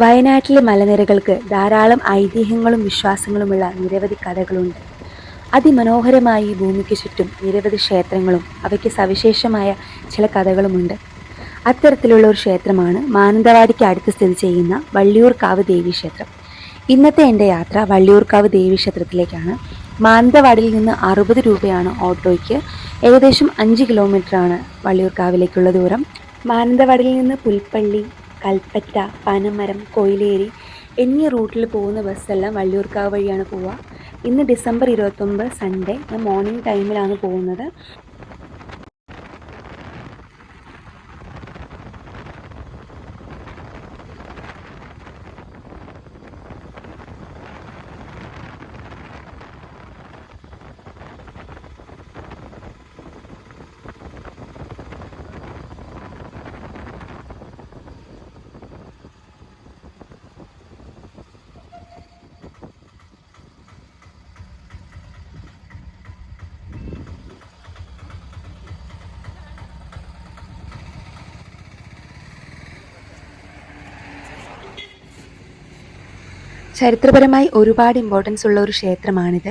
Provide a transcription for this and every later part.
വയനാട്ടിലെ മലനിരകൾക്ക് ധാരാളം ഐതിഹ്യങ്ങളും വിശ്വാസങ്ങളുമുള്ള നിരവധി കഥകളുണ്ട്. അതിമനോഹരമായി ഈ ഭൂമിക്ക് ചുറ്റും നിരവധി ക്ഷേത്രങ്ങളും അവയ്ക്ക് സവിശേഷമായ ചില കഥകളുമുണ്ട്. അത്തരത്തിലുള്ള ഒരു ക്ഷേത്രമാണ് മാനന്തവാടിക്ക് അടുത്ത് സ്ഥിതി ചെയ്യുന്ന വള്ളിയൂർക്കാവ് ദേവീക്ഷേത്രം. ഇന്നത്തെ എൻ്റെ യാത്ര വള്ളിയൂർക്കാവ് ദേവീക്ഷേത്രത്തിലേക്കാണ്. മാനന്തവാടിയിൽ നിന്ന് 60 രൂപയാണ് ഓട്ടോയ്ക്ക്. ഏകദേശം 5 കിലോമീറ്ററാണ് വള്ളിയൂർക്കാവിലേക്കുള്ള ദൂരം. മാനന്തവാടിയിൽ നിന്ന് പുൽപ്പള്ളി, കൽപ്പറ്റ, പനമരം, കൊയിലേരി എന്നീ റൂട്ടിൽ പോകുന്ന ബസ്സെല്ലാം വള്ളിയൂർക്കാവ് വഴിയാണ് പോവുക. ഇന്ന് ഡിസംബർ 29 സൺഡേ. ഞാൻ മോർണിംഗ് ടൈമിലാണ് പോകുന്നത്. ചരിത്രപരമായി ഒരുപാട് ഇമ്പോർട്ടൻസ് ഉള്ള ഒരു ക്ഷേത്രമാണിത്.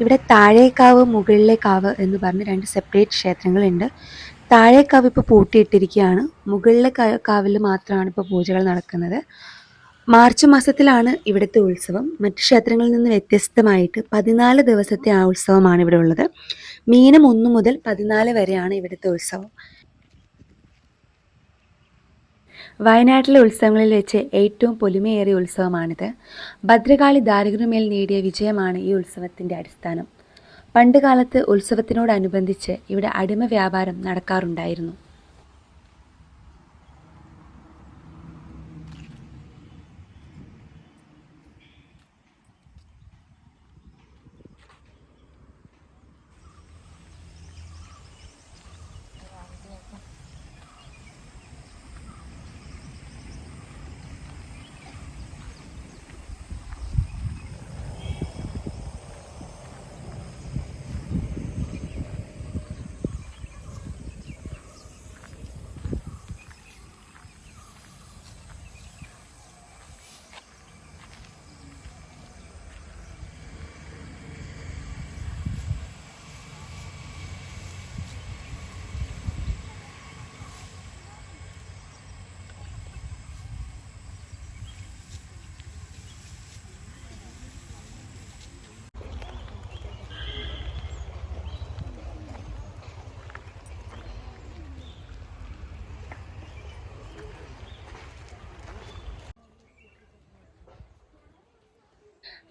ഇവിടെ താഴേക്കാവ്, മുകളിലേക്കാവ് എന്ന് പറഞ്ഞ് 2 സെപ്പറേറ്റ് ക്ഷേത്രങ്ങളുണ്ട്. താഴേക്കാവ് ഇപ്പോൾ പൂട്ടിയിട്ടിരിക്കുകയാണ്. മുകളിലെ കാവിൽ മാത്രമാണ് ഇപ്പോൾ പൂജകൾ നടക്കുന്നത്. മാർച്ച് മാസത്തിലാണ് ഇവിടുത്തെ ഉത്സവം. മറ്റ് ക്ഷേത്രങ്ങളിൽ നിന്ന് വ്യത്യസ്തമായിട്ട് 14 ദിവസത്തെ ആ ഉത്സവമാണ് ഇവിടെ ഉള്ളത്. മീനം 1 മുതൽ 14 വരെയാണ് ഇവിടുത്തെ ഉത്സവം. വയനാട്ടിലെ ഉത്സവങ്ങളിൽ വെച്ച് ഏറ്റവും പൊലിമയേറിയ ഉത്സവമാണിത്. ഭദ്രകാളി ദാരിദ്ര്യമേൽ നേടിയ വിജയമാണ് ഈ ഉത്സവത്തിൻ്റെ അടിസ്ഥാനം. പണ്ടുകാലത്ത് ഉത്സവത്തിനോടനുബന്ധിച്ച് ഇവിടെ അടിമ വ്യാപാരം നടക്കാറുണ്ടായിരുന്നു.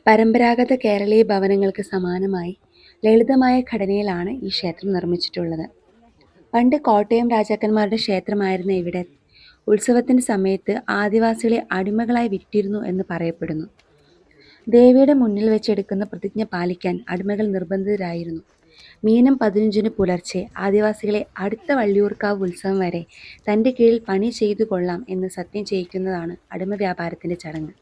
പരമ്പരാഗത കേരളീയ ഭവനങ്ങൾക്ക് സമാനമായി ലളിതമായ ഘടനയിലാണ് ഈ ക്ഷേത്രം നിർമ്മിച്ചിട്ടുള്ളത്. പണ്ട് കോട്ടയം രാജാക്കന്മാരുടെ ക്ഷേത്രമായിരുന്ന ഇവിടെ ഉത്സവത്തിൻ്റെ സമയത്ത് ആദിവാസികളെ അടിമകളായി വിറ്റിരുന്നു എന്ന് പറയപ്പെടുന്നു. ദേവിയുടെ മുന്നിൽ വെച്ചെടുക്കുന്ന പ്രതിജ്ഞ പാലിക്കാൻ അടിമകൾ നിർബന്ധിതരായിരുന്നു. മീനം 15 പുലർച്ചെ ആദിവാസികളെ അടുത്ത വള്ളിയൂർക്കാവ് ഉത്സവം വരെ തൻ്റെ കീഴിൽ പണി ചെയ്തു കൊള്ളാം എന്ന് സത്യം ചെയ്യിക്കുന്നതാണ് അടിമ വ്യാപാരത്തിൻ്റെ ചടങ്ങ്.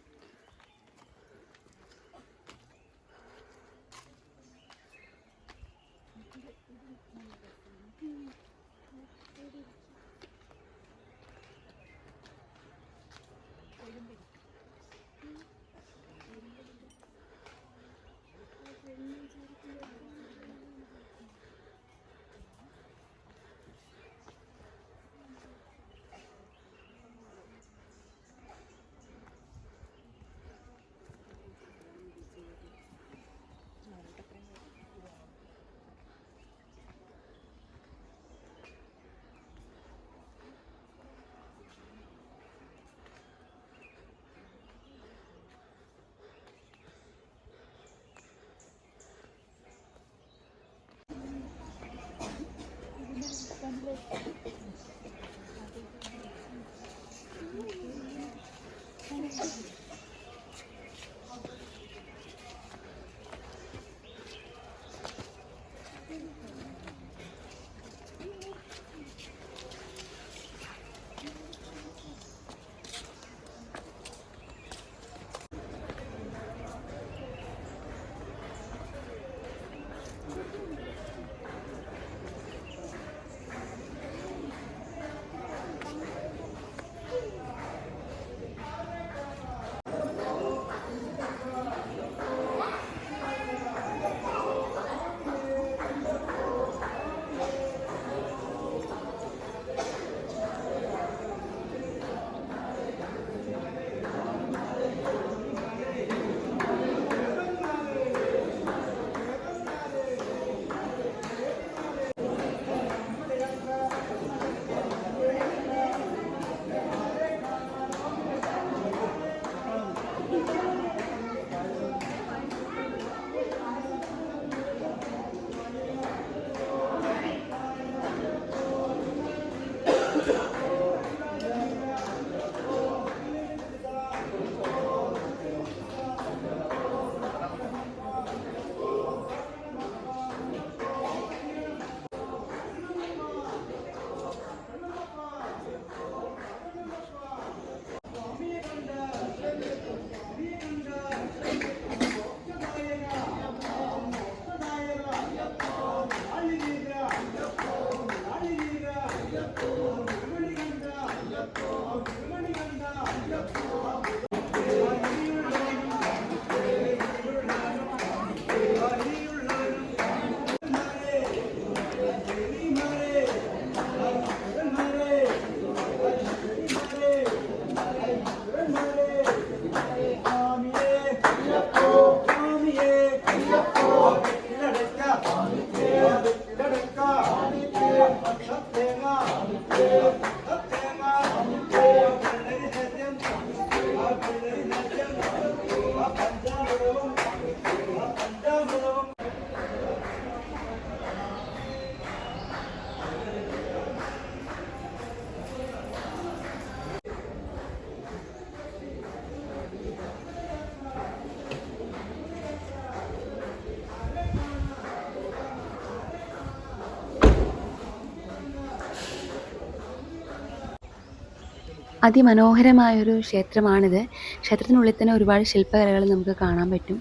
അതിമനോഹരമായൊരു ക്ഷേത്രമാണിത്. ക്ഷേത്രത്തിനുള്ളിൽ തന്നെ ഒരുപാട് ശില്പകലകൾ നമുക്ക് കാണാൻ പറ്റും.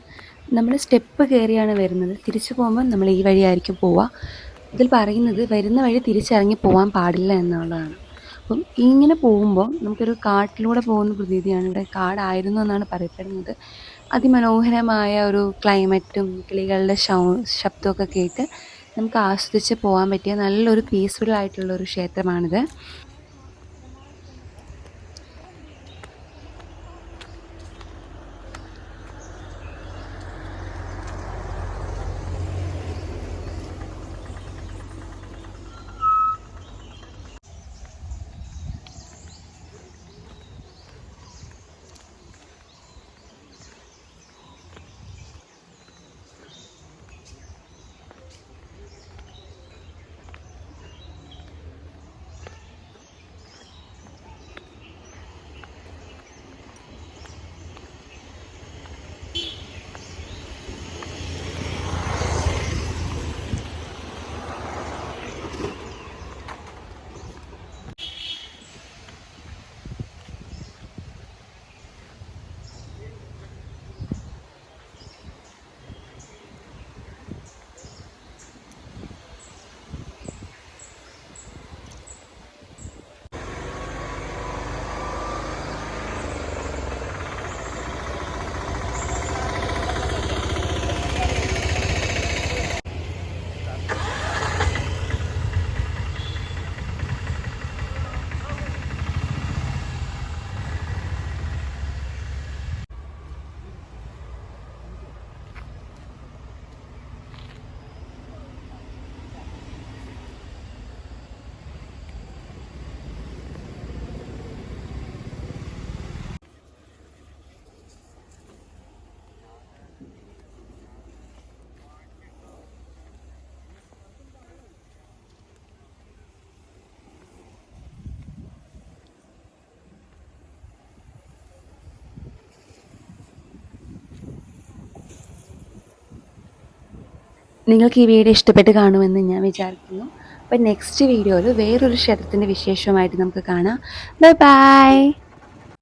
നമ്മൾ സ്റ്റെപ്പ് കയറിയാണ് വരുന്നത്. തിരിച്ചു പോകുമ്പോൾ നമ്മൾ ഈ വഴിയായിരിക്കും പോവുക. ഇതിൽ പറയുന്നത് വരുന്ന വഴി തിരിച്ചിറങ്ങി പോകാൻ പാടില്ല എന്നുള്ളതാണ്. അപ്പം ഇങ്ങനെ പോകുമ്പോൾ നമുക്കൊരു കാട്ടിലൂടെ പോകുന്ന പ്രതീതിയാണ്. ഇവിടെ കാടായിരുന്നു എന്നാണ് പറയപ്പെടുന്നത്. അതിമനോഹരമായ ഒരു ക്ലൈമറ്റും കിളികളുടെ ശബ്ദമൊക്കെ കേട്ട് നമുക്ക് ആസ്വദിച്ച് പോകാൻ പറ്റിയ നല്ലൊരു പീസ്ഫുൾ ആയിട്ടുള്ളൊരു ക്ഷേത്രമാണിത്. നിങ്ങൾക്ക് ഈ വീഡിയോ ഇഷ്ടപ്പെട്ട് കാണുമെന്ന് ഞാൻ വിചാരിക്കുന്നു. അപ്പോൾ നെക്സ്റ്റ് വീഡിയോയിൽ വേറൊരു ക്ഷേത്രത്തിൻ്റെ വിശേഷമായിട്ട് നമുക്ക് കാണാം. Bye bye.